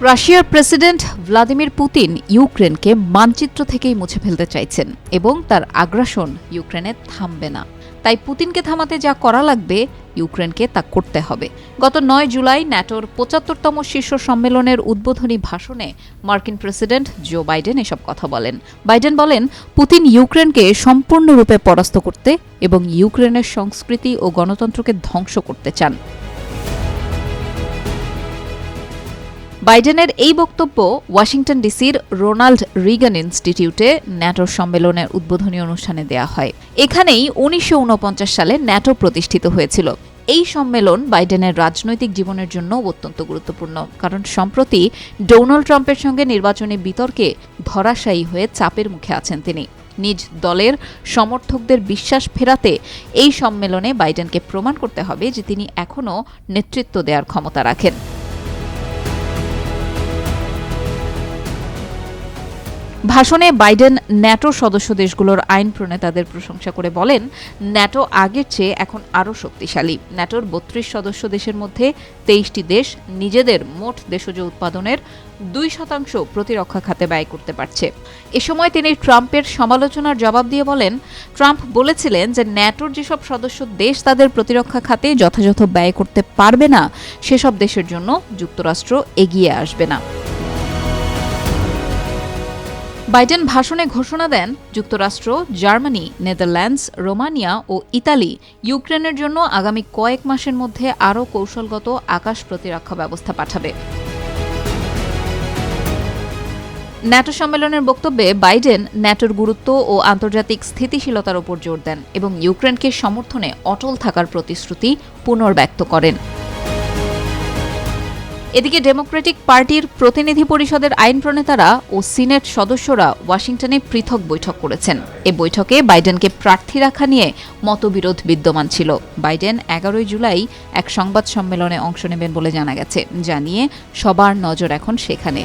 রাশিয়ার president Vladimir Putin ইউক্রেনকে মানচিত্র থেকেই মুছে ফেলতে চাইছেন এবং তার আগ্রাসন ইউক্রেনে থামবে না। তাই পুতিনকে থামাতে যা করা লাগবে ইউক্রেনকে তা করতে হবে। গত ৯ জুলাই ন্যাটোর ৭৫তম শীর্ষ সম্মেলনের উদ্বোধনী ভাষণে মার্কিন প্রেসিডেন্ট জো বাইডেন এসব কথা বলেন। বাইডেন বলেন, পুতিন ইউক্রেনকে সম্পূর্ণরূপে পরাস্ত করতে এবং ইউক্রেনের সংস্কৃতি ও গণতন্ত্রকে ধ্বংস করতে চান। বাইডেনের এই বক্তব্য ওয়াশিংটন ডিসির রোনাল্ড রিগান ইনস্টিটিউটে ন্যাটোর সম্মেলনের উদ্বোধনী অনুষ্ঠানে দেয়া হয়। এখানেই ১৯৪৯ সালে ন্যাটো প্রতিষ্ঠিত হয়েছিল। এই সম্মেলন বাইডেনের রাজনৈতিক জীবনের জন্য অত্যন্ত গুরুত্বপূর্ণ, কারণ সম্প্রতি ডোনাল্ড ট্রাম্পের সঙ্গে নির্বাচনী বিতর্কে ধরাশায়ী হয়ে চাপের মুখে আছেন তিনি। নিজ দলের সমর্থকদের বিশ্বাস ফেরাতে এই সম্মেলনে বাইডেনকে প্রমাণ করতে হবে যে তিনি এখনও নেতৃত্ব দেওয়ার ক্ষমতা রাখেন। ভাষণে বাইডেন ন্যাটো সদস্য দেশগুলোর আইন প্রণেতাদের প্রশংসা করে বলেন, ন্যাটো আগের চেয়ে এখন আরও শক্তিশালী। ন্যাটোর ৩২ সদস্য দেশের মধ্যে ২৩টি দেশ নিজেদের মোট দেশজ উৎপাদনের ২% প্রতিরক্ষা খাতে ব্যয় করতে পারছে। এ সময় তিনি ট্রাম্পের সমালোচনার জবাব দিয়ে বলেন, ট্রাম্প বলেছিলেন যে ন্যাটোর যেসব সদস্য দেশ তাদের প্রতিরক্ষা খাতে যথাযথ ব্যয় করতে পারবে না, সেসব দেশের জন্য যুক্তরাষ্ট্র এগিয়ে আসবে না। বাইডেন ভাষণে ঘোষণা দেন, যুক্তরাষ্ট্র, জার্মানি, নেদারল্যান্ডস, রোমানিয়া ও ইতালি ইউক্রেনের জন্য আগামী কয়েক মাসের মধ্যে আরও কৌশলগত আকাশ প্রতিরক্ষা ব্যবস্থা পাঠাবে। ন্যাটো সম্মেলনের বক্তব্যে বাইডেন ন্যাটোর গুরুত্ব ও আন্তর্জাতিক স্থিতিশীলতার উপর জোর দেন এবং ইউক্রেনকে সমর্থনে অটল থাকার প্রতিশ্রুতি পুনর্ব্যক্ত করেন। এদিকে ডেমোক্রেটিক পার্টির প্রতিনিধি পরিষদের আইন প্রণেতারা ও সিনেট সদস্যরা ওয়াশিংটনে পৃথক বৈঠক করেছেন। এ বৈঠকে বাইডেনকে প্রার্থী রাখা নিয়ে মতবিরোধ বিদ্যমান ছিল। বাইডেন ১১ জুলাই এক সংবাদ সম্মেলনে অংশ নেবেন বলে জানা গেছে, যা নিয়ে সবার নজর এখন সেখানে।